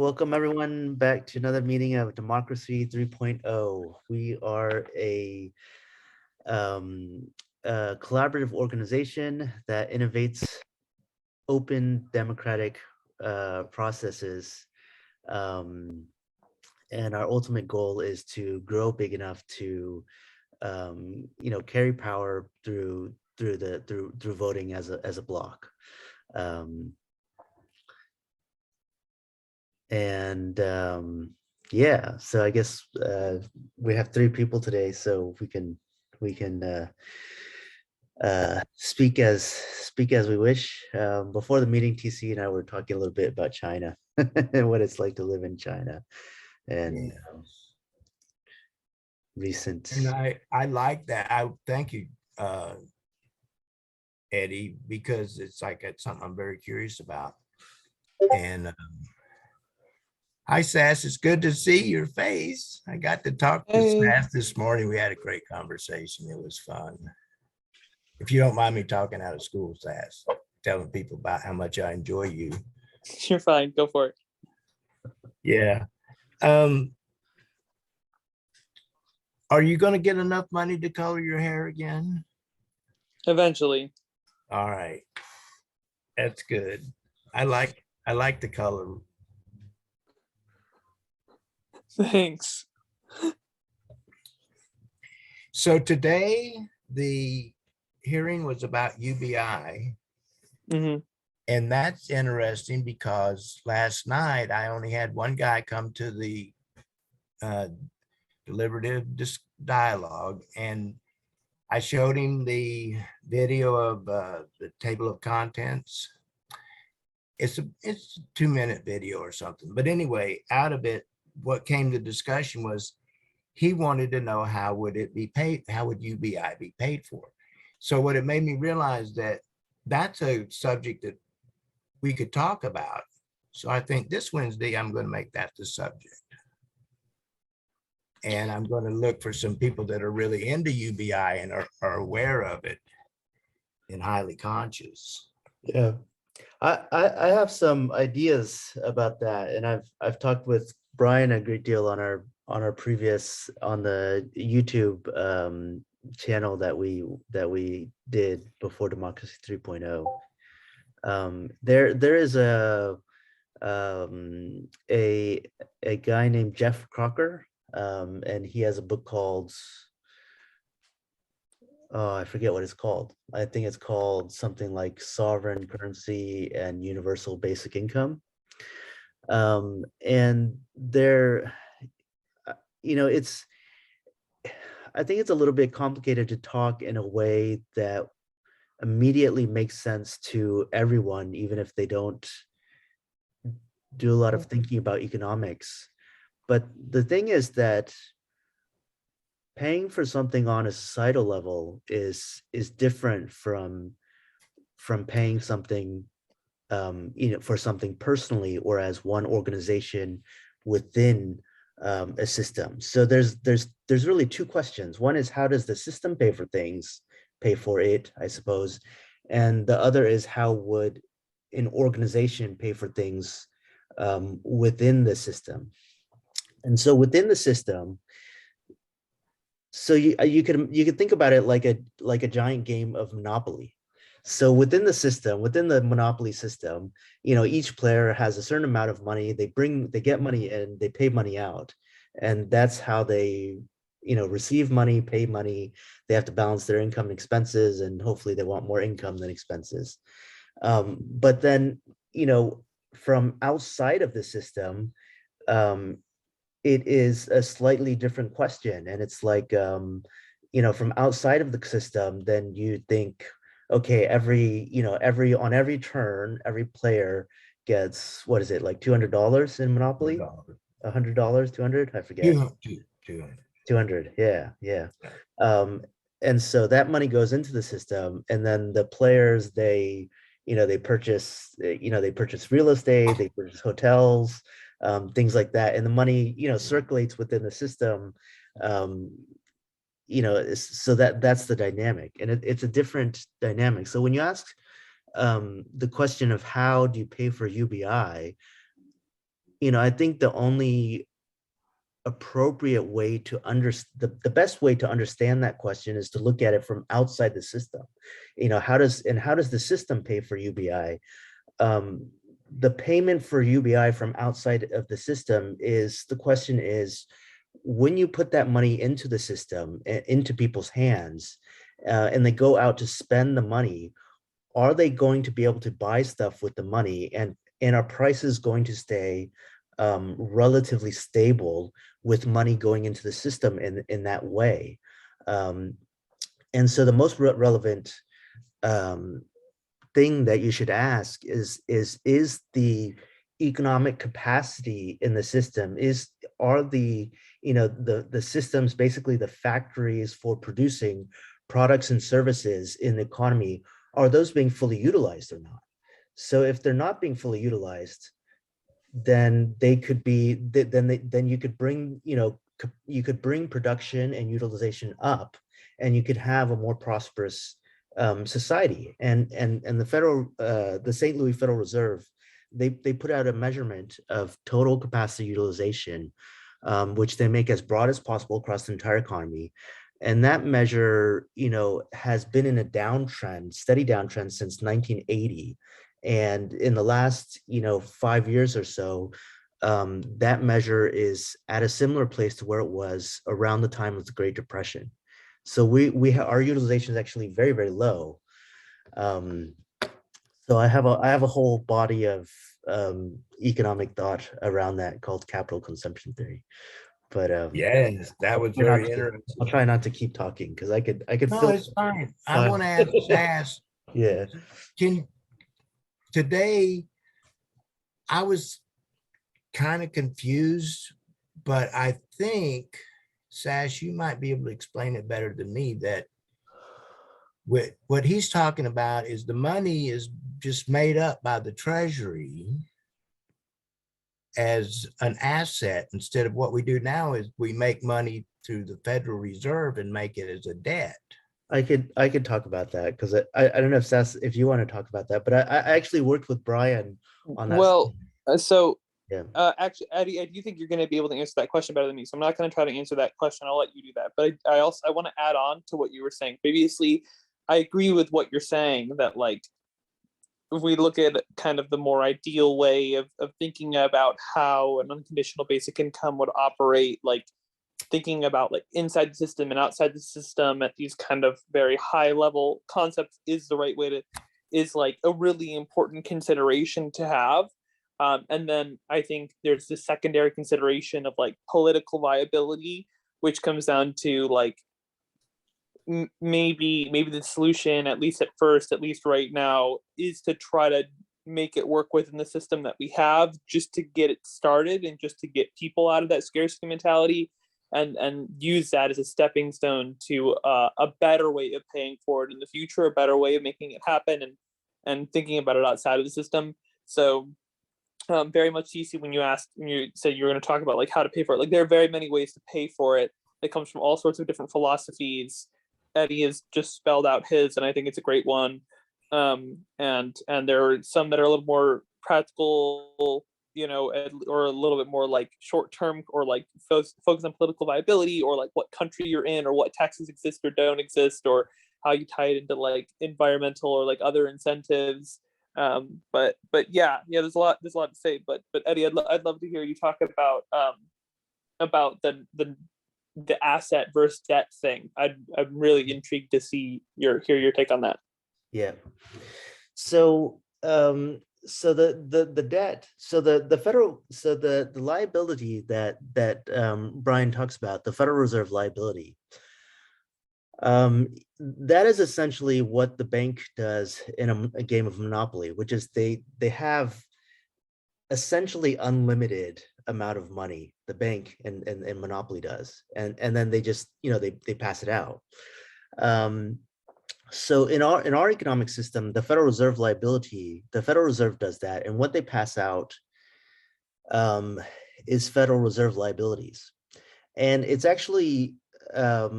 welcome everyone back to another meeting of Democracy 3.0. We are um, a collaborative organization that innovates open democratic processes. Um, and our ultimate goal is to grow big enough to, carry power through voting as a block. Yeah, so I guess we have three people today, so we can speak as we wish. Before the meeting, TC and I were talking a little bit about China and what it's like to live in China, and Yes. recent. And I like that. I thank you, uh, Eddie, because it's something I'm very curious about. And hi, Sass. It's good to see your face. I got to talk to Hey, Sass this morning. We had a great conversation. It was fun. If you don't mind me talking out of school, Sass, telling people about how much I enjoy you. you're fine. Go for it. Yeah. Are you going to get enough money to color your hair again? Eventually. All right. That's good. I like the color. Thanks. So today the hearing was about UBI, hmm and that's interesting because last night I only had one guy come to the uh, deliberative dialogue, and I showed him the video of the table of contents. It's a 2-minute video or something, but anyway, out of it, what came to discussion was he wanted to know how would it be paid, how would UBI be paid for? So what it made me realize that that's a subject that we could talk about. So I think this Wednesday, I'm going to make that the subject. And I'm going to look for some people that are really into UBI and are aware of it and highly conscious. Yeah, I have some ideas about that, and I've talked with Brian a great deal on our previous on the YouTube channel that we did before Democracy 3.0. There is a guy named Jeff Crocker, and he has a book called, oh, I forget what it's called. I think it's called something like Sovereign Currency and Universal Basic Income. And there, it's, I think it's a little bit complicated to talk in a way that immediately makes sense to everyone, even if they don't do a lot of thinking about economics. But the thing is that paying for something on a societal level is different from paying something for something personally or as one organization within a system. So there's really two questions. One is, how does the system pay for it, I suppose, and the other is, how would an organization pay for things within the system? And so within the system, so you could think about it like a giant game of Monopoly. So within the system, within the Monopoly system, each player has a certain amount of money. They get money in, they pay money out, and that's how they receive money, pay money. They have to balance their income and expenses, and hopefully they want more income than expenses. But then, from outside of the system, um, it is a slightly different question. And it's like, from outside of the system, then you think, okay, on every turn, every player gets, what is it, like $200 in Monopoly? $100, 200, I forget. 200, yeah. Um, and so that money goes into the system, and then the players, they purchase, they purchase real estate, they purchase hotels, things like that, and the money, circulates within the system. Um, so that's the dynamic, and it's a different dynamic. So when you ask the question of how do you pay for UBI, I think the only appropriate way to the best way to understand that question is to look at it from outside the system. How does the system pay for UBI? The payment for UBI from outside of the system is, the question is, when you put that money into the system, into people's hands, and they go out to spend the money, are they going to be able to buy stuff with the money, and are prices going to stay relatively stable with money going into the system in that way? And so the most relevant thing that you should ask is the economic capacity in the system, are the the systems, basically the factories for producing products and services in the economy, are those being fully utilized or not? So if they're not being fully utilized, then they could be, then you could bring, you could bring production and utilization up, and you could have a more prosperous society. And the St. Louis Federal Reserve, they put out a measurement of total capacity utilization, which they make as broad as possible across the entire economy. And that measure, has been in a downtrend, steady downtrend since 1980. And in the last, 5 years or so, that measure is at a similar place to where it was around the time of the Great Depression. So our utilization is actually very, very low. So I have a whole body of economic thought around that called capital consumption theory. But Yes, that was very interesting. I'll try not to keep talking, because I could No, fill. it's fine. I want to ask, Yeah. today, I was kind of confused, but I think, Sash, you might be able to explain it better than me, that what he's talking about is the money is just made up by the Treasury as an asset, instead of what we do now is we make money through the Federal Reserve and make it as a debt. I could talk about that, because I don't know if you want to talk about that, but I actually worked with Brian on that. Well, so Yeah. actually, Eddie, I do think you're going to be able to answer that question better than me. So I'm not going to try to answer that question. I'll let you do that. But I want to add on to what you were saying previously. I agree with what you're saying, that like, if we look at kind of the more ideal way of thinking about how an unconditional basic income would operate, like thinking about like inside the system and outside the system at these kind of very high level concepts, is the right way to, is like a really important consideration to have. And then I think there's the secondary consideration of like political viability, which comes down to like, maybe the solution, at least at first, at least right now, is to try to make it work within the system that we have, just to get it started and just to get people out of that scarcity mentality, and use that as a stepping stone to a better way of paying for it in the future, a better way of making it happen, and thinking about it outside of the system. So very much, CC, when you said you were going to talk about like how to pay for it, like there are very many ways to pay for it. It comes from all sorts of different philosophies. Eddie has just spelled out his, and I think it's a great one. And there are some that are a little more practical, or a little bit more like short term, or like focus on political viability, or like what country you're in, or what taxes exist or don't exist, or how you tie it into like environmental or like other incentives. But yeah, there's a lot to say. But Eddie, I'd love to hear you talk about the asset versus debt thing. I'm really intrigued to hear your take on that. Yeah. So the debt, so the federal, so the liability that Brian talks about, the Federal Reserve liability, that is essentially what the bank does in a game of Monopoly, which is they have essentially unlimited amount of money, the bank and Monopoly does, and then they just they pass it out. So in our economic system, the Federal Reserve liability, the Federal Reserve does that, and what they pass out is Federal Reserve liabilities, and it's actually a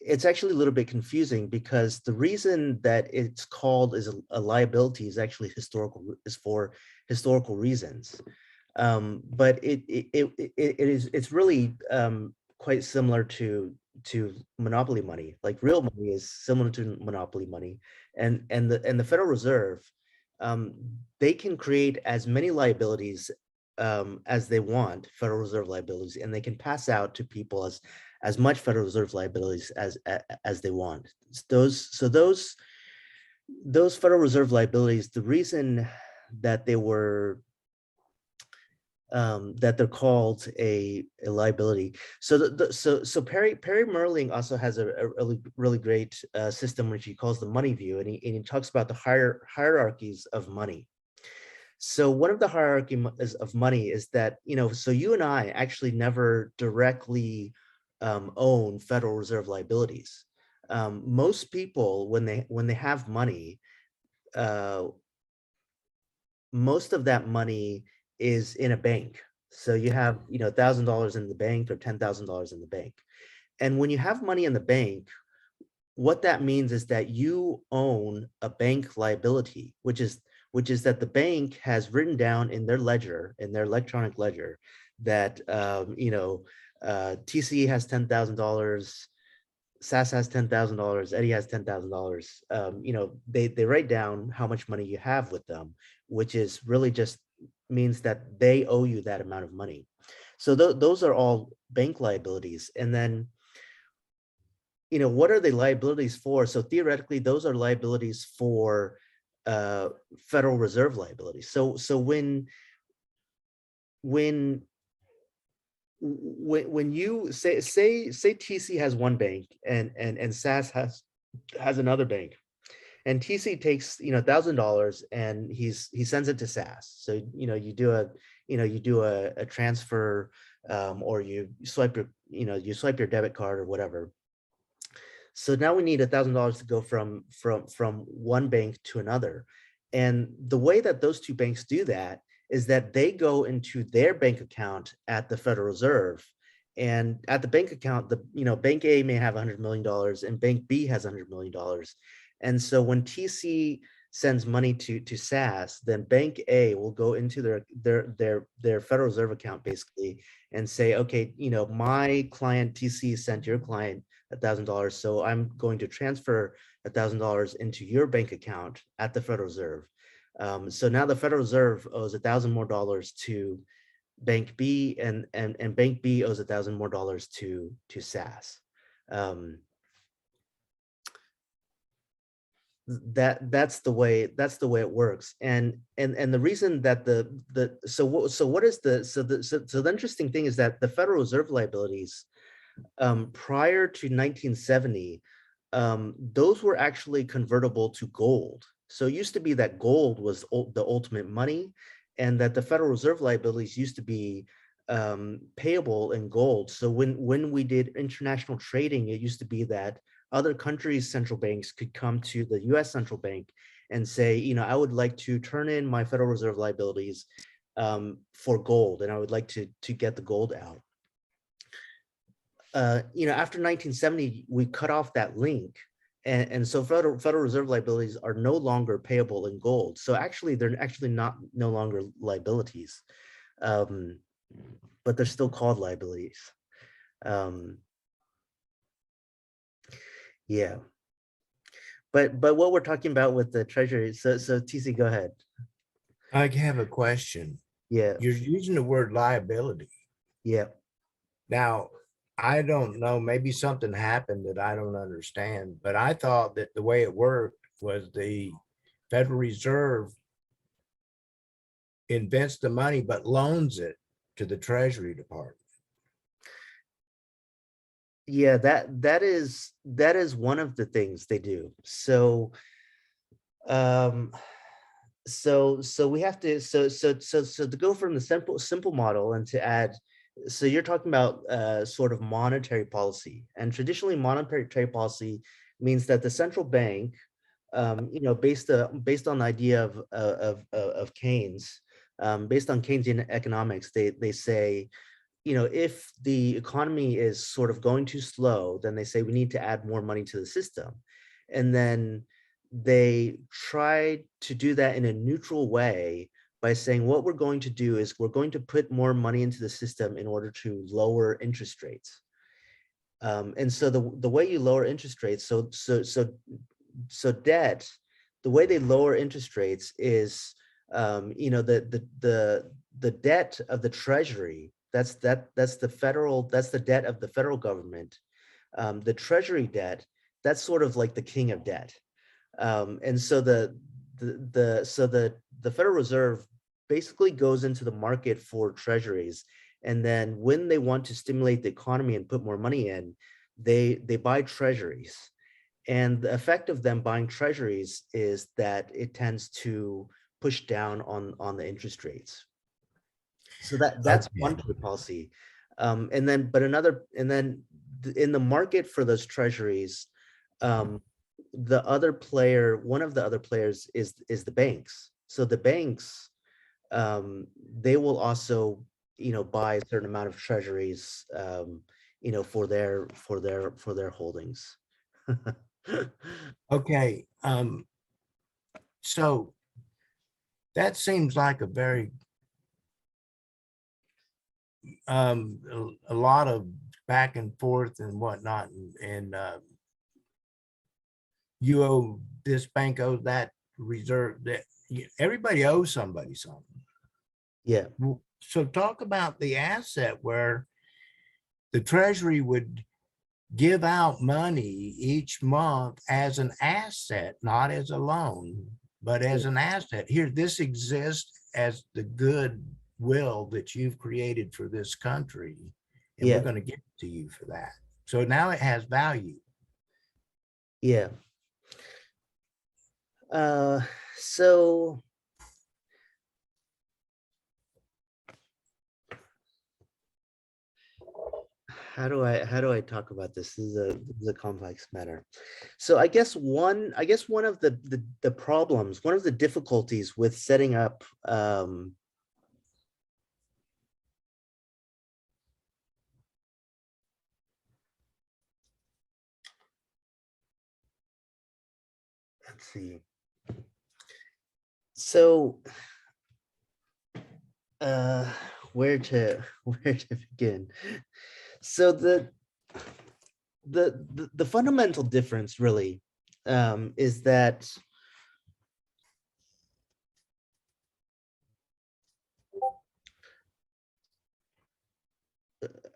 little bit confusing, because the reason that it's called as a liability is actually for historical reasons. But it's really quite similar to monopoly money. Like real money is similar to monopoly money, and the Federal Reserve, they can create as many liabilities as they want, Federal Reserve liabilities, and they can pass out to people as much Federal Reserve liabilities as they want. Those Federal Reserve liabilities, the reason that they're called a liability. So so Perry Merling also has a really great system which he calls the money view, and he talks about the hierarchies of money. So one of the hierarchy of money is that, so you and I actually never directly own Federal Reserve liabilities. Most people, when they have money, uh, most of that money is in a bank. So you have, $1,000 in the bank or $10,000 in the bank. And when you have money in the bank, what that means is that you own a bank liability, which is that the bank has written down in their ledger, in their electronic ledger, that TC has $10,000, SAS has $10,000, Eddie has $10,000. They write down how much money you have with them, which is really just means that they owe you that amount of money. So those are all bank liabilities. And then, what are the liabilities for? So theoretically, those are liabilities for Federal Reserve liabilities. So when you say TC has one bank and SAS has another bank, and TC takes $1,000 and he sends it to SAS. So you do a transfer, or you swipe your debit card or whatever. So now we need $1,000 to go from one bank to another. And the way that those two banks do that is that they go into their bank account at the Federal Reserve. And at the bank account, Bank A may have $100 million and Bank B has $100 million. And so when TC sends money to SAS, then Bank A will go into their Federal Reserve account basically and say, okay, my client TC sent your client $1,000, so I'm going to transfer $1,000 into your bank account at the Federal Reserve. So now the Federal Reserve owes $1,000 more to Bank B, and Bank B owes $1,000 more to SAS. That's the way it works. And the reason that the interesting thing is that the Federal Reserve liabilities, prior to 1970, those were actually convertible to gold. So it used to be that gold was the ultimate money, and that the Federal Reserve liabilities used to be payable in gold. So when we did international trading, it used to be that other countries' central banks could come to the U.S. central bank and say, I would like to turn in my Federal Reserve liabilities for gold, and I would like to get the gold out. After 1970, we cut off that link. And so Federal Reserve liabilities are no longer payable in gold. So actually, they're actually no longer liabilities, but they're still called liabilities. Yeah. But what we're talking about with the Treasury, so TC, go ahead. I have a question. Yeah. You're using the word liability. Yeah. Now, I don't know, maybe something happened that I don't understand, but I thought that the way it worked was the Federal Reserve invents the money but loans it to the Treasury Department. Yeah, that is one of the things they do. So so we have to to go from the simple model and to add, so you're talking about sort of monetary policy, and traditionally monetary policy means that the central bank, based on the idea of Keynes, based on Keynesian economics, they say, if the economy is sort of going too slow, then they say we need to add more money to the system. And then they try to do that in a neutral way by saying what we're going to do is we're going to put more money into the system in order to lower interest rates. And so the way you lower interest rates, so debt, the way they lower interest rates is, the debt of the treasury, that's the debt of the federal government. The treasury debt, that's sort of like the king of debt. And so the Federal Reserve basically goes into the market for treasuries, and then when they want to stimulate the economy and put more money in, they buy treasuries. And the effect of them buying treasuries is that it tends to push down on the interest rates. So that's one Okay. public policy. And then in the market for those treasuries, one of the other players is the banks. So the banks, they will also, buy a certain amount of treasuries, for their holdings. Okay. So that seems like a very a lot of back and forth and whatnot, and you owe this bank owes that reserve, that everybody owes somebody something. Yeah, So talk about the asset where the treasury would give out money each month as an asset, not as a loan, but as an asset. Here, this exists as the goodwill that you've created for this country, and we're yeah, going to give it to you for that. So now it has value. yeah. So how do I talk about this? This is a complex matter. So I guess one of the problems, one of the difficulties with setting up, let's see. So uh where to where to begin? So the fundamental difference really, is that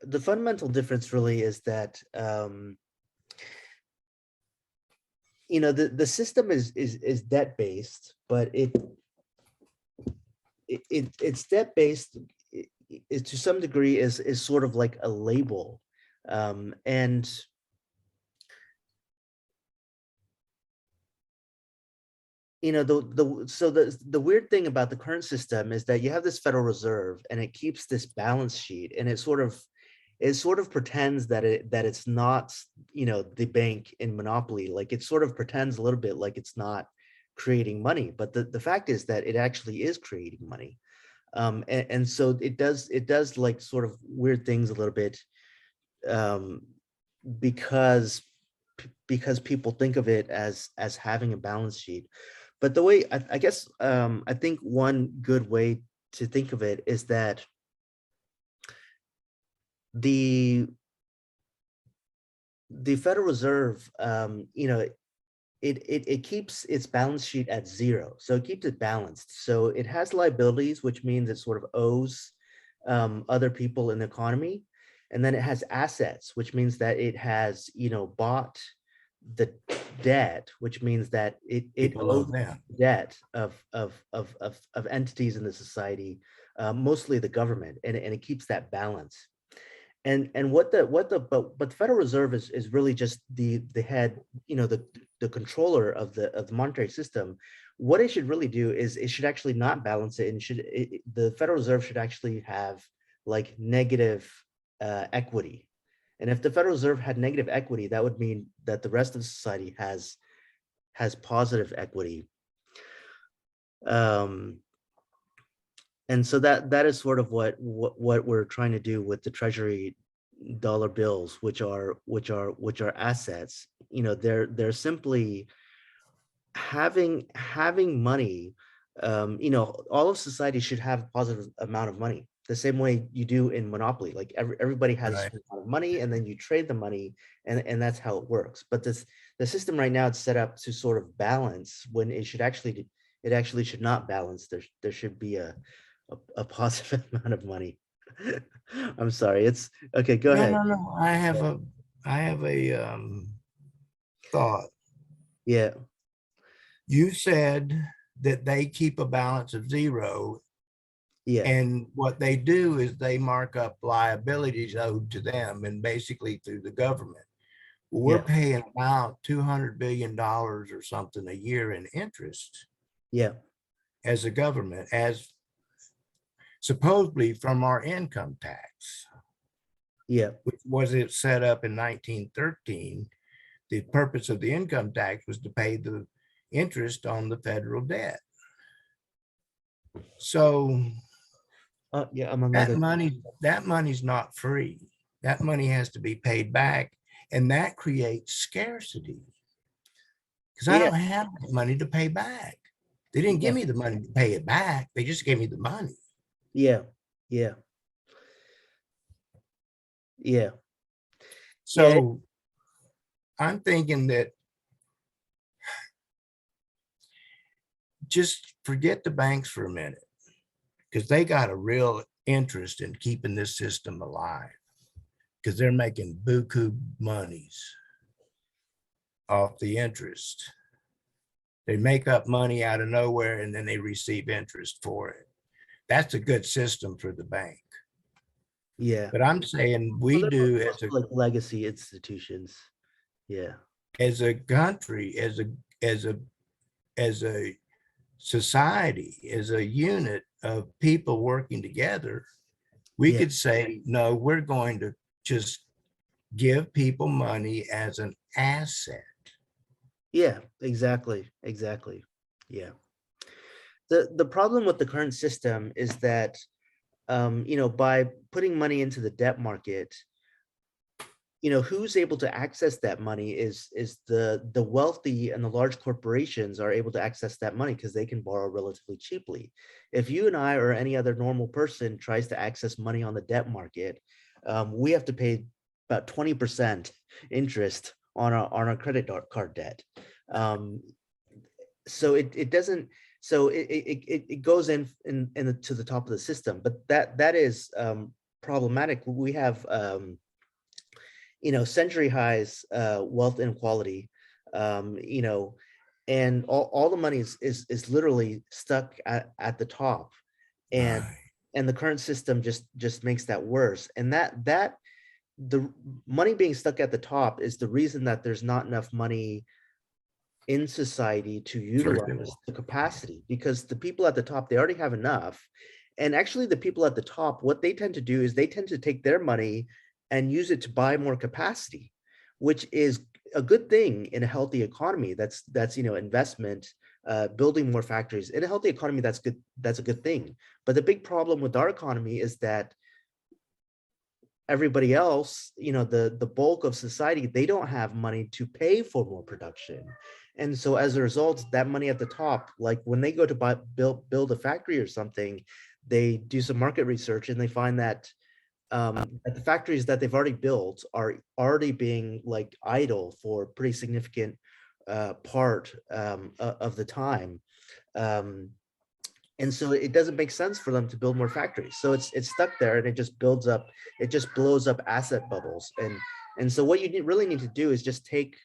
the fundamental difference really is that, the system is debt based, but it's debt based, is to some degree is sort of like a label, and the weird thing about the current system is that you have this Federal Reserve and it keeps this balance sheet, and it sort of pretends that it's not, the bank in Monopoly. Like, it sort of pretends a little bit like it's not creating money, but the fact is that it actually is creating money. And so it does like sort of weird things a little bit, um, because people think of it as having a balance sheet. But the way I guess, I think one good way to think of it is that the Federal Reserve, it keeps its balance sheet at zero, so it keeps it balanced. So it has liabilities, which means it sort of owes, other people in the economy, and then it has assets, which means that it has, bought the debt, which means that it People owe owes them. debt of entities in the society, mostly the government, and it keeps that balance. And but the Federal Reserve is really just the head, the controller of the monetary system. What it should really do is it should actually not balance it, and the Federal Reserve should actually have like negative, equity. And if the Federal Reserve had negative equity, that would mean that the rest of society has positive equity. Um, and so that is sort of what we're trying to do with the Treasury dollar bills, which are assets. They're simply having money, you know, all of society should have a positive amount of money, the same way you do in Monopoly. Like everybody has a Right. certain amount of money, and then you trade the money, and that's how it works. But the system right now, it's set up to sort of balance when it actually should not balance. There should be a positive amount of money. I'm sorry. It's okay. Go No, ahead. no, no. I have a thought. Yeah. You said that they keep a balance of 0, Yeah. and what they do is they mark up liabilities owed to them, and basically through the government. Well, we're Yeah. paying about $200 billion or something a year in interest Yeah. as a government, as supposedly from our income tax, Yeah. which was it set up in 1913. The purpose of the income tax was to pay the interest on the federal debt. So Yeah. Among other. that money's not free. That money has to be paid back, and that creates scarcity because I Yeah. don't have that money to pay back. They didn't Yeah. give me the money to pay it back. They just gave me the money. Yeah. Yeah. Yeah. Yeah. So I'm thinking that just forget the banks for a minute, because they got a real interest in keeping this system alive, because they're making buku monies off the interest. They make up money out of nowhere and then they receive interest for it. That's a good system for the bank. Yeah. But I'm saying Well, we they're do also like legacy institutions. Yeah. as a country, as a society, as a unit of people working together, we Yeah. could say, no, we're going to just give people money as an asset. Yeah. Exactly. Exactly. Yeah. The problem with the current system is that, you know, by putting money into the debt market, you know, who's able to access that money is the wealthy, and the large corporations are able to access that money because they can borrow relatively cheaply. If you and I or any other normal person tries to access money on the debt market, we have to pay about 20% interest on our credit card debt. So it doesn't, so it goes to the top of the system, but that is problematic. We have you know, century highs wealth inequality, you know, and all the money is literally stuck at the top, and Right. the current system just makes that worse. And that the money being stuck at the top is the reason that there's not enough money in society to utilize the capacity, because the people at the top, they already have enough. And actually the people at the top, what they tend to do is they tend to take their money and use it to buy more capacity, which is a good thing in a healthy economy. That's you know, investment, building more factories in a healthy economy. That's good. That's a good thing. But the big problem with our economy is that everybody else, you know, the bulk of society, they don't have money to pay for more production. And so as a result, that money at the top, like when they go to build a factory or something, they do some market research and they find that that the factories that they've already built are already being like idle for pretty significant part of the time. Um, and so it doesn't make sense for them to build more factories. So it's stuck there, and it just builds up, it just blows up asset bubbles. And so what you really need to do is just take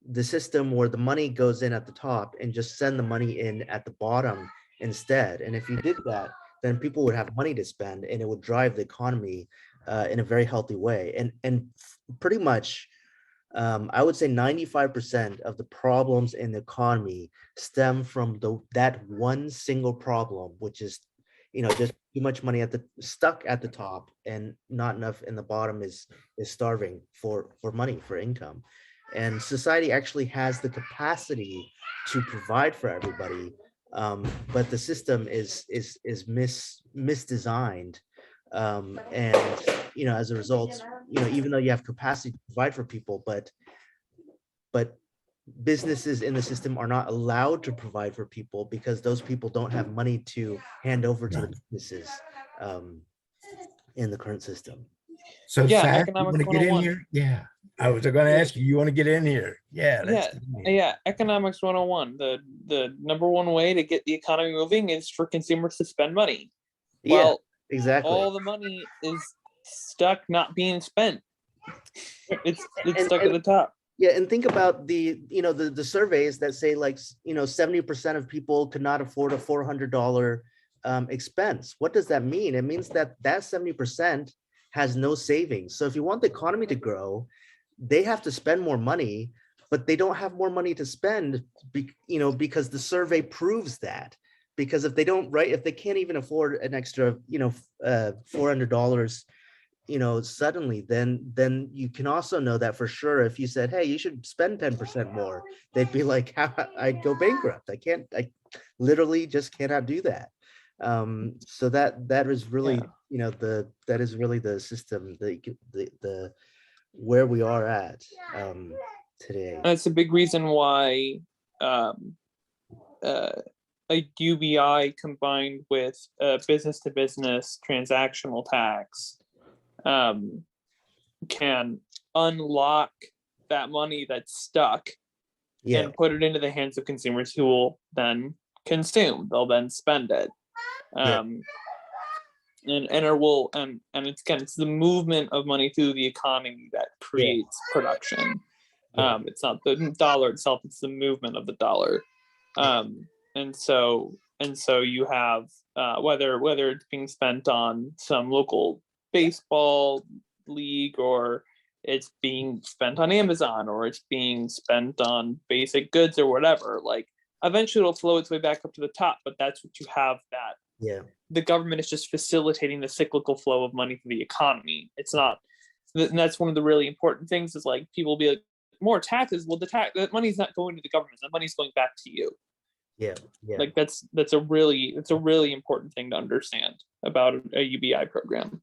the system where the money goes in at the top and just send the money in at the bottom instead. And if you did that, then people would have money to spend, and it would drive the economy in a very healthy way. And pretty much I would say 95% of the problems in the economy stem from that one single problem, which is, you know, just too much money stuck at the top, and not enough in the bottom is starving for money, for income. And society actually has the capacity to provide for everybody, but the system is misdesigned, and you know, as a result, you know, even though you have capacity to provide for people, but businesses in the system are not allowed to provide for people because those people don't have money to hand over to the Right. businesses um, in the current system. So Yeah, Sash, you economics want to get in 101. here? Yeah. I was going to Yeah. ask you, you want to get in here? Yeah, let's Yeah, get in here. yeah, economics 101. The number one way to get the economy moving is for consumers to spend money. Yeah, Well, exactly. all the money is stuck not being spent. It's And, stuck and at the top. yeah, and think about the surveys that say like 70% of people could not afford a $400 expense. What does that mean? It means that 70% has no savings. So if you want the economy to grow, they have to spend more money, but they don't have more money to spend, because the survey proves that. Because if they don't, right, if they can't even afford an extra, $400, suddenly, then you can also know that for sure. If you said, hey, you should spend 10% more, they'd be like, I'd go bankrupt. I literally just cannot do that. So that is really, Yeah. that is really the system, the where we are at today. And it's a big reason why um, uh, a UBI combined with business to business transactional tax can unlock that money that's stuck Yeah, and put it into the hands of consumers who will then consume. They'll then spend it. yeah, And it's the movement of money through the economy that creates production. yeah, It's not the dollar itself, it's the movement of the dollar. And so you have whether it's being spent on some local baseball league, or it's being spent on Amazon, or it's being spent on basic goods or whatever, like eventually it'll flow its way back up to the top. But that's what you have, that yeah, the government is just facilitating the cyclical flow of money through the economy. It's not, and that's one of the really important things, is like people will be like, more taxes. Well, that money's not going to the government, the money's going back to you. yeah, yeah. Like that's a really important thing to understand about a UBI program.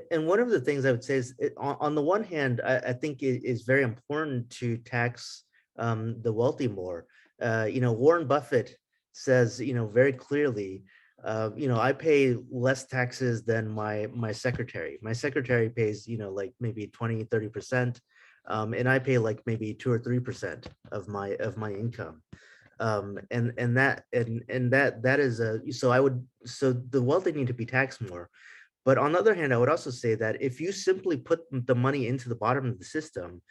And one of the things I would say is, on the one hand, I think it is very important to tax the wealthy more. Warren Buffett says, very clearly, I pay less taxes than my secretary. My secretary pays, like maybe 20-30%, and I pay like maybe 2 or 3% of my income. That is so the wealthy need to be taxed more. But on the other hand, I would also say that if you simply put the money into the bottom of the system,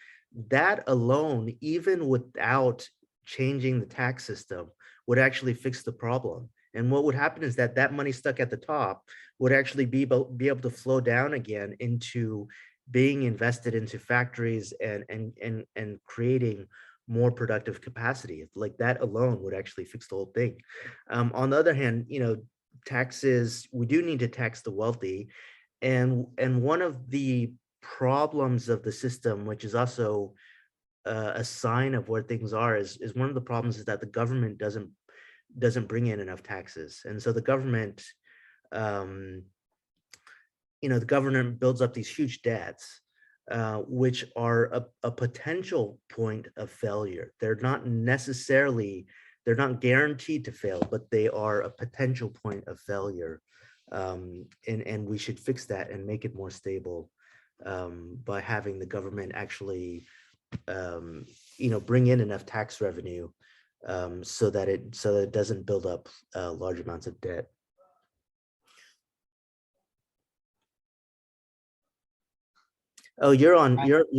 that alone, even without changing the tax system, would actually fix the problem. And what would happen is that money stuck at the top would actually be able to flow down again into being invested into factories and creating more productive capacity. Like that alone would actually fix the whole thing. On the other hand, taxes, we do need to tax the wealthy. And one of the problems of the system, which is also a sign of where things are, is one of the problems is that the government doesn't bring in enough taxes. And so the government, the government builds up these huge debts, which are a potential point of failure. They're not guaranteed to fail, but they are a potential point of failure. And we should fix that and make it more stable, by having the government actually, bring in enough tax revenue, so that it doesn't build up large amounts of debt. Oh, you're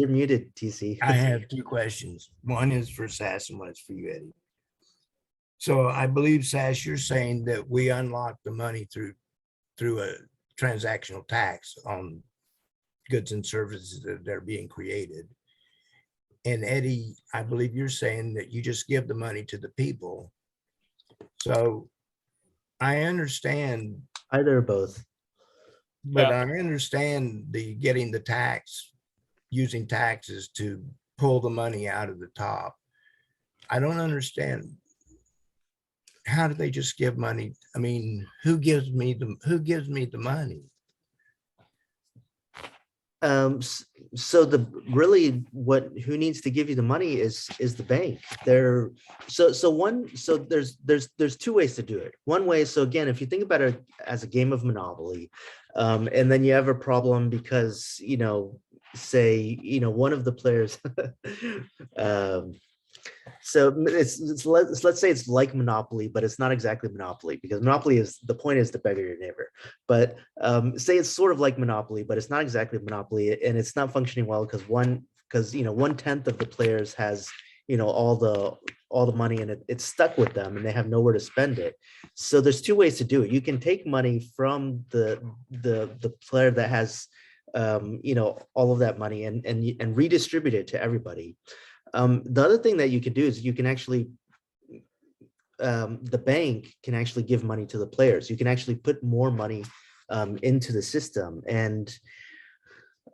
muted, TC. I have two questions. One is for Sass and one is for you, Eddie. So I believe, Sass, you're saying that we unlock the money through a transactional tax on goods and services that are being created. And Eddie, I believe you're saying that you just give the money to the people. So I understand, Either or both. but Yeah. I understand the getting the tax, using taxes to pull the money out of the top. I don't understand. How do they just give money? I mean, who gives me the money? So the really who needs to give you the money is the bank. There, so there's two ways to do it. One way, so again, if you think about it as a game of Monopoly, and then you have a problem because say one of the players, um, so let's say it's like Monopoly, but it's not exactly Monopoly, because Monopoly is, the point is to beggar your neighbor. But say it's sort of like Monopoly, but it's not exactly Monopoly, and it's not functioning well because 1/10 of the players has all the money, and it's stuck with them, and they have nowhere to spend it. So there's two ways to do it. You can take money from the player that has all of that money, and redistribute it to everybody. The other thing that you can do is you can actually, the bank can actually give money to the players. You can actually put more money into the system. And,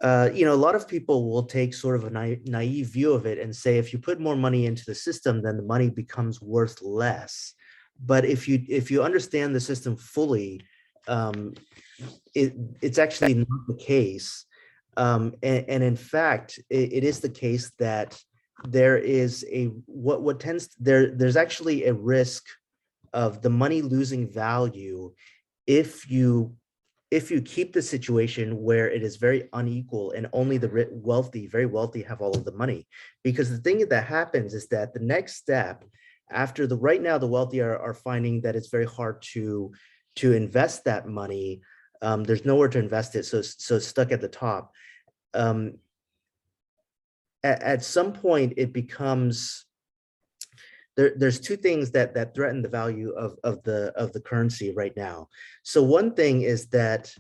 a lot of people will take sort of a naive view of it and say, if you put more money into the system, then the money becomes worth less. But if you understand the system fully, it's actually not the case. And in fact, it is the case that there is there's actually a risk of the money losing value if you keep the situation where it is very unequal and only the very wealthy have all of the money. Because the thing that happens is that the next step after right now, the wealthy are finding that it's very hard to invest that money. There's nowhere to invest it, so it's stuck at the top. At some point, it becomes there's two things that threaten the value of the currency right now. So one thing is that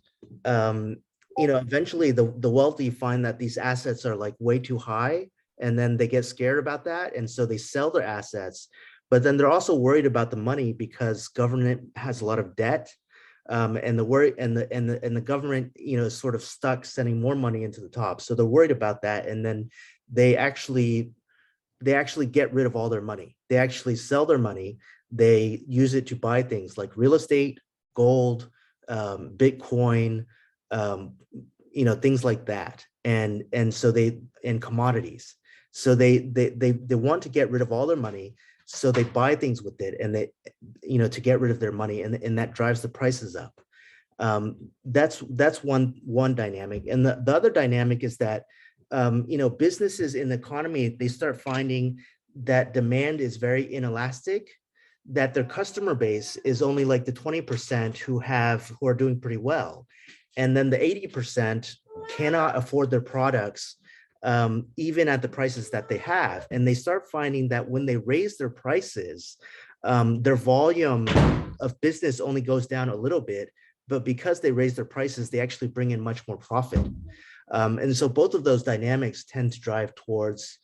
eventually the wealthy find that these assets are like way too high, and then they get scared about that, and so they sell their assets. But then they're also worried about the money because government has a lot of debt, and the government is sort of stuck sending more money into the top. So they're worried about that, and then they actually get rid of all their money. They actually sell their money. They use it to buy things like real estate, gold, Bitcoin, things like that, and commodities. So they want to get rid of all their money. So they buy things with it, and they to get rid of their money, and that drives the prices up. That's one dynamic, and the other dynamic is that businesses in the economy, they start finding that demand is very inelastic, that their customer base is only like the 20% who are doing pretty well. And then the 80% cannot afford their products, even at the prices that they have. And they start finding that when they raise their prices, their volume of business only goes down a little bit, but because they raise their prices, they actually bring in much more profit. And so both of those dynamics tend to drive towards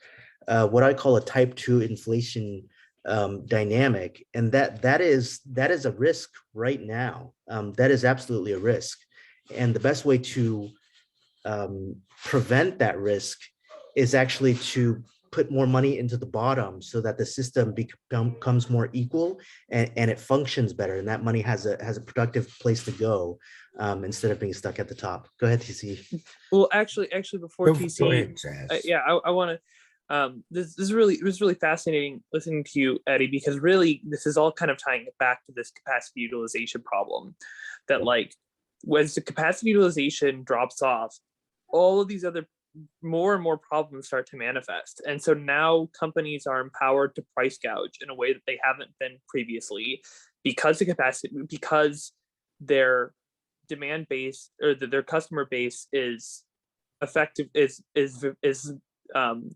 what I call a type 2 inflation dynamic. And that is a risk right now. That is absolutely a risk. And the best way to prevent that risk is actually to put more money into the bottom so that the system becomes more equal, and it functions better, and that money has a productive place to go, instead of being stuck at the top. Go ahead, TC. Well, actually, before TC, Go ahead, Chaz. I want to. This is really fascinating listening to you, Eddie, because really this is all kind of tying it back to this capacity utilization problem. That like, as the capacity utilization drops off, all of these other more and more problems start to manifest. And so now companies are empowered to price gouge in a way that they haven't been previously, because their demand base, or their customer base is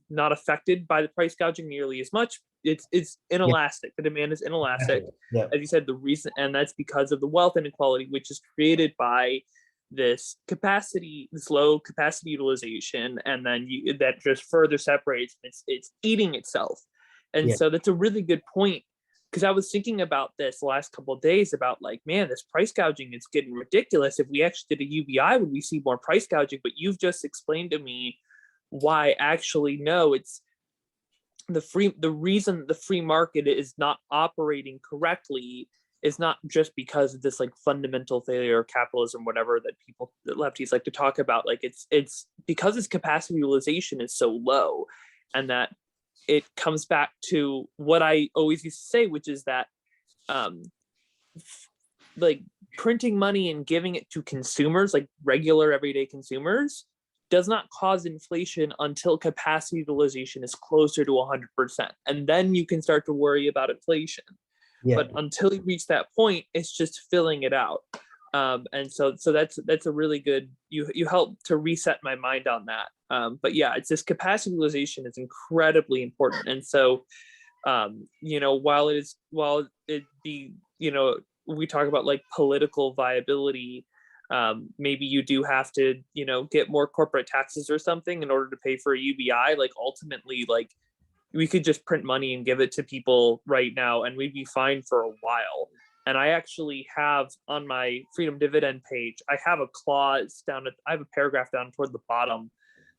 not affected by the price gouging nearly as much. It's inelastic. The demand is inelastic. Yeah. As you said, the reason, and that's because of the wealth inequality, which is created by this low capacity utilization, and then that just further separates. It's eating itself. And so that's a really good point, because I was thinking about this the last couple of days about like, man, this price gouging is getting ridiculous. If we actually did a UBI, would we see more price gouging? But you've just explained to me why actually no, it's the reason the free market is not operating correctly is not just because of this like fundamental failure of capitalism, whatever that people, that lefties like to talk about. Like it's because its capacity utilization is so low, and that it comes back to what I always used to say, which is that um, like printing money and giving it to consumers, like regular everyday consumers, does not cause inflation until capacity utilization is closer to 100%. And then you can start to worry about inflation. Yeah. But until you reach that point, it's just filling it out. And so that's a really good, you help to reset my mind on that. But yeah, it's this capacity utilization is incredibly important. And so while it be, we talk about like political viability, maybe you do have to, get more corporate taxes or something in order to pay for a UBI. Like ultimately, like we could just print money and give it to people right now and we'd be fine for a while. And I actually have on my Freedom Dividend page, I have a clause I have a paragraph down toward the bottom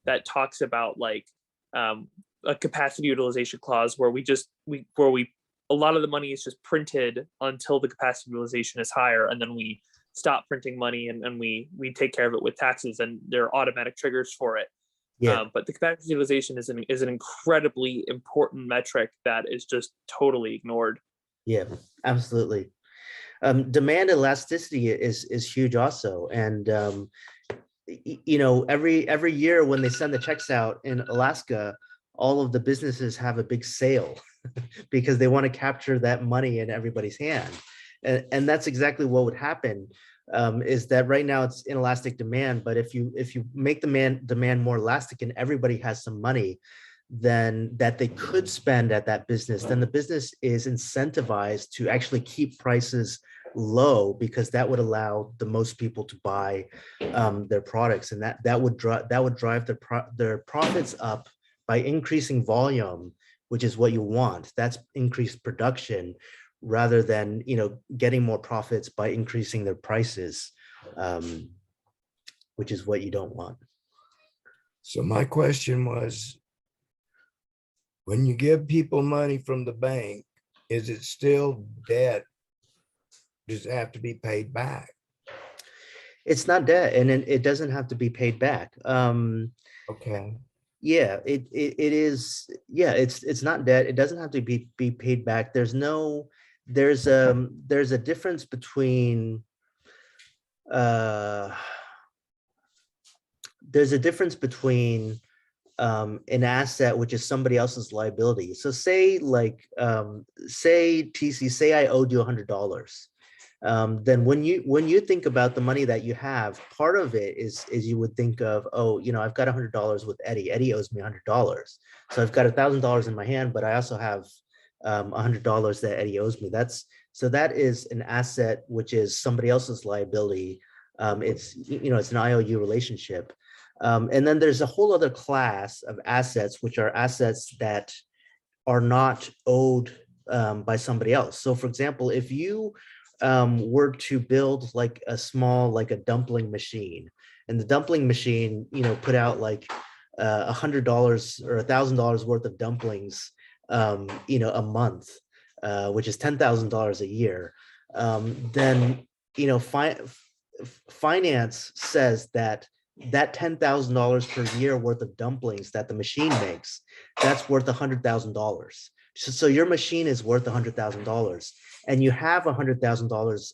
that talks about like a capacity utilization clause where a lot of the money is just printed until the capacity utilization is higher, and then we stop printing money and we take care of it with taxes, and there are automatic triggers for it. Yeah. But the capacity utilization is an incredibly important metric that is just totally ignored. Yeah, absolutely. Demand elasticity is huge also. And, every year when they send the checks out in Alaska, all of the businesses have a big sale because they want to capture that money in everybody's hand. And that's exactly what would happen, is that right now it's inelastic demand, but if you make the demand more elastic and everybody has some money then that they could spend at that business, then the business is incentivized to actually keep prices low because that would allow the most people to buy their products, and that would drive their profits up by increasing volume, which is what you want. That's increased production rather than getting more profits by increasing their prices, which is what you don't want. So my question was, when you give people money from the bank, is it still debt? Does it have to be paid back? It's not debt, and it doesn't have to be paid back. Okay. Yeah, it is. Yeah, it's not debt. It doesn't have to be paid back. There's a difference between there's a difference between an asset which is somebody else's liability. So say say I owed you $100. Then when you think about the money that you have, part of it is you would think of, oh, I've got $100 with Eddie. Eddie owes me $100. So I've got $1,000 in my hand, but I also have $100 that Eddie owes me. That is an asset which is somebody else's liability. It's an IOU relationship. And then there's a whole other class of assets, which are assets that are not owed by somebody else. So for example, if you were to build like a small, like a dumpling machine, and the dumpling machine, put out like $100 or $1,000 worth of dumplings, a month, which is $10,000 a year, then, finance says that $10,000 per year worth of dumplings that the machine makes, that's worth $100,000. So your machine is worth $100,000, and you have $100,000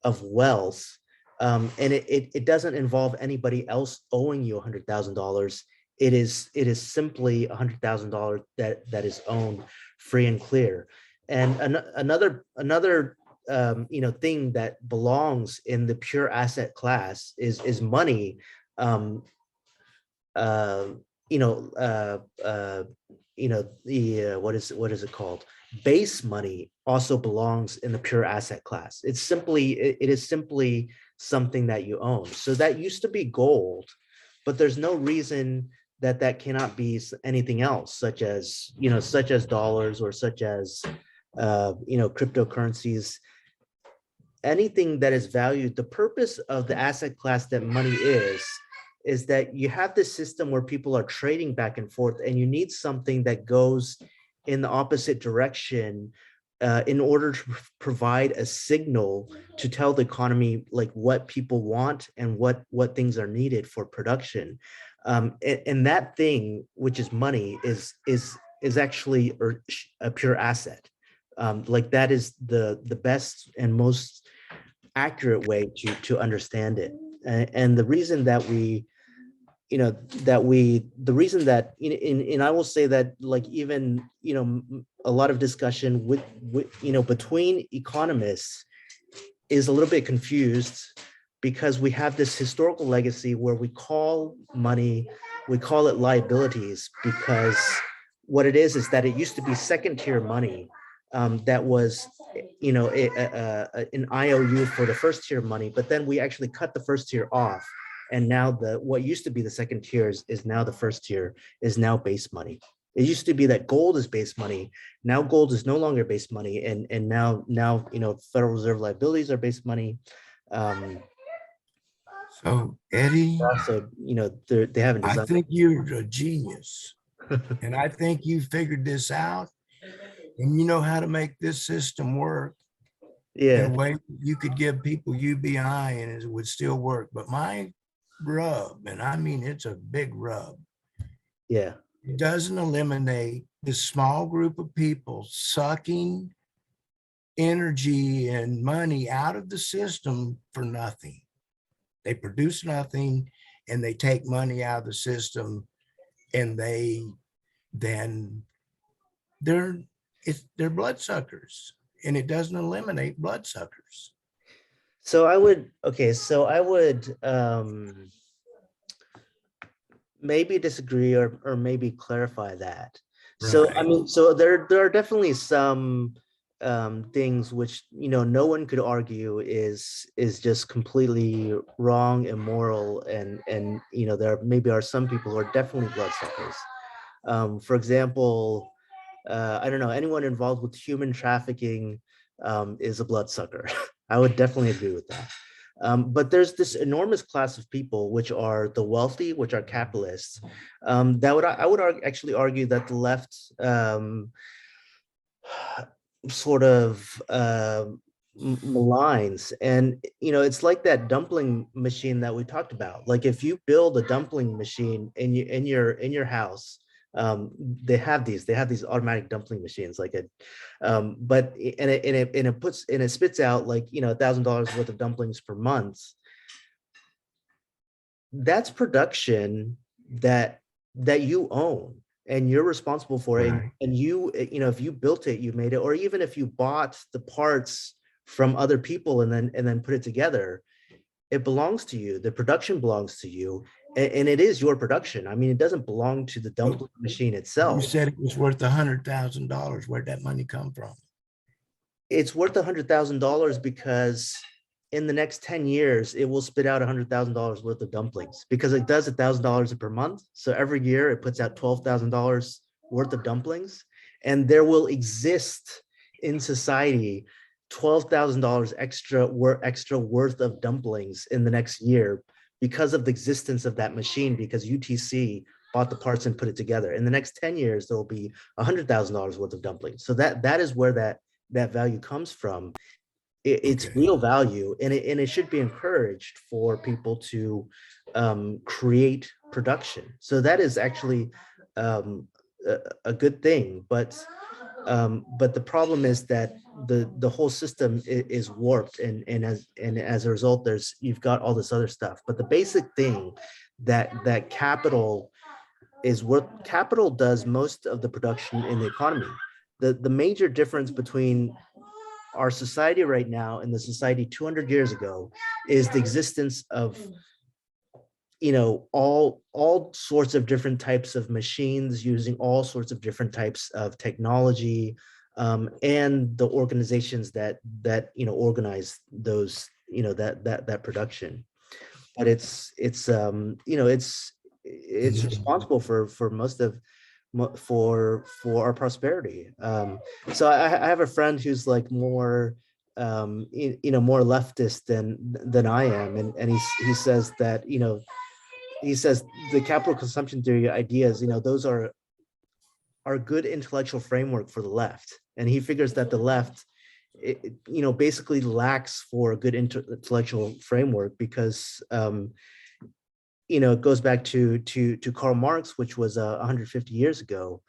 of wealth, and it doesn't involve anybody else owing you $100,000. It is simply $100,000 that is owned free and clear. And another thing that belongs in the pure asset class is money. What is it called? Base money also belongs in the pure asset class. It is simply something that you own. So that used to be gold, but there's no reason that cannot be anything else, such as dollars, or such as cryptocurrencies. Anything that is valued. The purpose of the asset class that money is that you have this system where people are trading back and forth, and you need something that goes in the opposite direction in order to provide a signal to tell the economy like what people want and what things are needed for production. And that thing, which is money, is actually a pure asset. Like that is the best and most accurate way to understand it. And the reason that we, the reason that and I will say that, like, even a lot of discussion with between economists is a little bit confused, because we have this historical legacy where we call money, we call it liabilities, because what it is that it used to be second tier money, that was an IOU for the first tier money, but then we actually cut the first tier off, and now what used to be the second tier is now the first tier, is now base money. It used to be that gold is base money. Now gold is no longer base money, and now Federal Reserve liabilities are base money. So Eddie, Also, they haven't I designed. think you're a genius. And I think you figured this out and you know how to make this system work in a Yeah, way you could give people UBI and it would still work. But my rub, and I mean, it's a big rub, yeah. it doesn't eliminate this small group of people sucking energy and money out of the system for nothing. They produce nothing and they take money out of the system, and then they're bloodsuckers, and it doesn't eliminate bloodsuckers. So I would, maybe disagree, or maybe clarify that. So I Right. mean, so there are definitely some things which no one could argue is just completely wrong, immoral, and there maybe are some people who are definitely bloodsuckers. For example, I don't know, anyone involved with human trafficking is a bloodsucker. I would definitely agree with that. But there's this enormous class of people, which are the wealthy, which are capitalists. I would actually argue that the left sort of maligns, and it's like that dumpling machine that we talked about. Like, if you build a dumpling machine in your house, they have these automatic dumpling machines, like it but and it spits out like $1,000 worth of dumplings per month. That's production that you own, and you're responsible for it. Right. And if you built it, you made it, or even if you bought the parts from other people and then put it together, it belongs to you. The production belongs to you, and it is your production. I mean, it doesn't belong to the Well, dumpling machine you itself. said it was worth $100,000. Where'd that money come from? It's worth $100,000 because in the next 10 years, it will spit out $100,000 worth of dumplings, because it does $1,000 per month. So every year it puts out $12,000 worth of dumplings, and there will exist in society $12,000 extra worth of dumplings in the next year, because of the existence of that machine, because UTC bought the parts and put it together. In the next 10 years, there will be $100,000 worth of dumplings. So that is where that value comes from. It's Okay. real value, and it should be encouraged for people to create production. So that is actually a good thing. But the problem is that the whole system is warped, and as a result, you've got all this other stuff. But the basic thing that capital does most of the production in the economy. The major difference between our society right now and the society 200 years ago is the existence of all sorts of different types of machines using all sorts of different types of technology, and the organizations that organize those, that production. But it's responsible for most of for our prosperity. So I have a friend who's like more more leftist than I am, and he says that he says the capital consumption theory ideas, those are are good intellectual framework for the left. And he figures that the left, basically lacks for a good intellectual framework because, it goes back to Karl Marx, which was 150 years ago.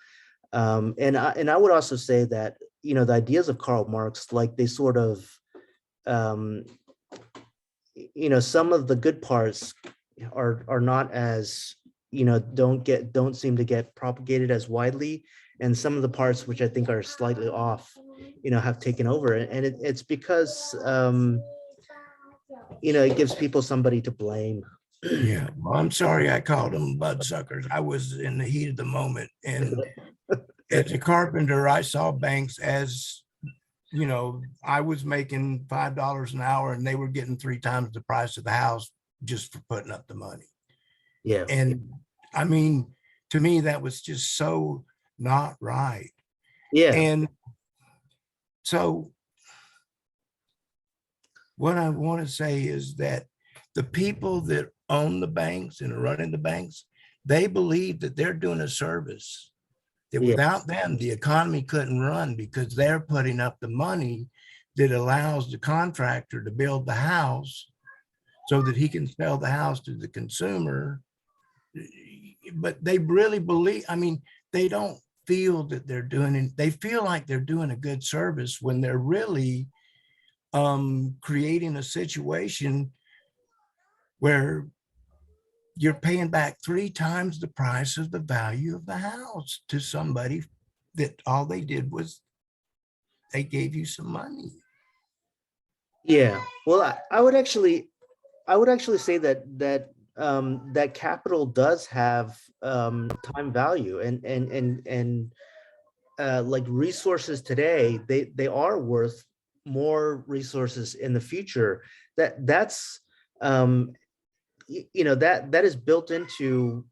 And I would also say that, the ideas of Karl Marx, like they sort of, some of the good parts are not as, don't seem to get propagated as widely. And some of the parts which I think are slightly off, have taken over. And it's because, it gives people somebody to blame. Yeah, well, I'm sorry I called them budsuckers. I was in the heat of the moment. And as a carpenter, I saw banks as, I was making $5 an hour and they were getting 3 times the price of the house just for putting up the money. Yeah. And I mean, to me, that was just so not right. Yeah. And so what I want to say is that the people that own the banks and are running the banks, they believe that they're doing a service, that Yeah. without them, the economy couldn't run because they're putting up the money that allows the contractor to build the house so that he can sell the house to the consumer. But they really believe, they don't feel that they're doing, they feel like they're doing a good service when they're really creating a situation where you're paying back 3 times the price of the value of the house to somebody that all they did was they gave you some money. Yeah. Well, I would actually say that capital does have time value, and like resources today, they are worth more resources in the future. That's that is built into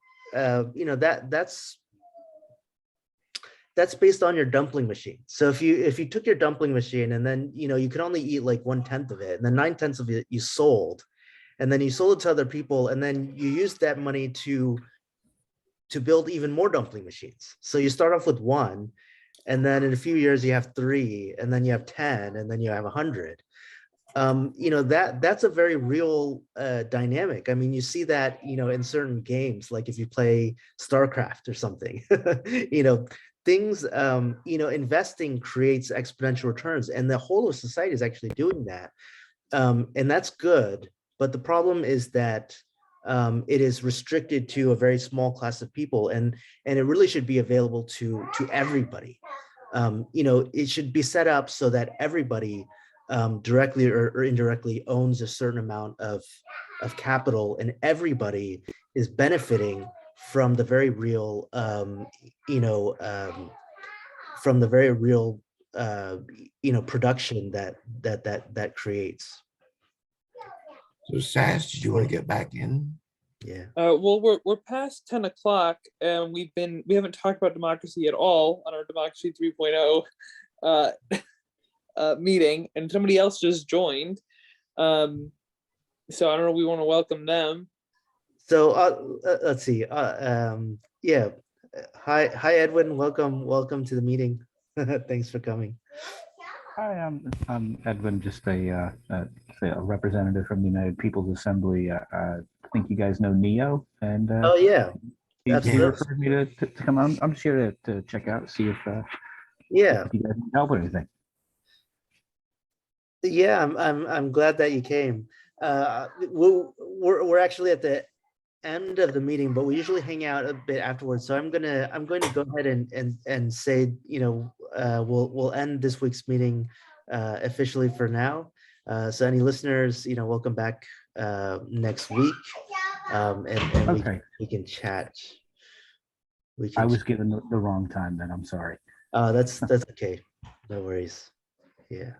that's based on your dumpling machine. So if you took your dumpling machine and then you could only eat like 1/10 of it, and then 9/10 of it you sold, and then you sold it to other people, and then you used that money to build even more dumpling machines. So you start off with 1, and then in a few years you have 3, and then you have 10, and then you have 100. That's a very real dynamic. I mean, you see that in certain games, like if you play StarCraft or something. Things, investing creates exponential returns, and the whole of society is actually doing that. And that's good. But the problem is that it is restricted to a very small class of people, and it really should be available to everybody. It should be set up so that everybody directly or indirectly owns a certain amount of capital, and everybody is benefiting from the very real, from the very real, production that creates. So Sass, did you want to get back in? Yeah. Well, we're past 10 o'clock, and we haven't talked about democracy at all on our Democracy 3.0 meeting, and somebody else just joined. So I don't know. We want to welcome them. So let's see. Yeah. Hi, Edwin. Welcome to the meeting. Thanks for coming. Hi, I'm Edwin, just a representative from the United People's Assembly. I think you guys know Neo, and Oh yeah, he absolutely. referred me to come on. I'm just here to check out, see if Yeah. if you guys need help or anything. Yeah, I'm glad that you came. We're actually at the end of the meeting, but we usually hang out a bit afterwards. So I'm going to go ahead and say, we'll end this week's meeting officially for now. So any listeners, welcome back next week, and Okay. we can chat. I was given the wrong time then. I'm sorry. That's okay. No worries. Yeah.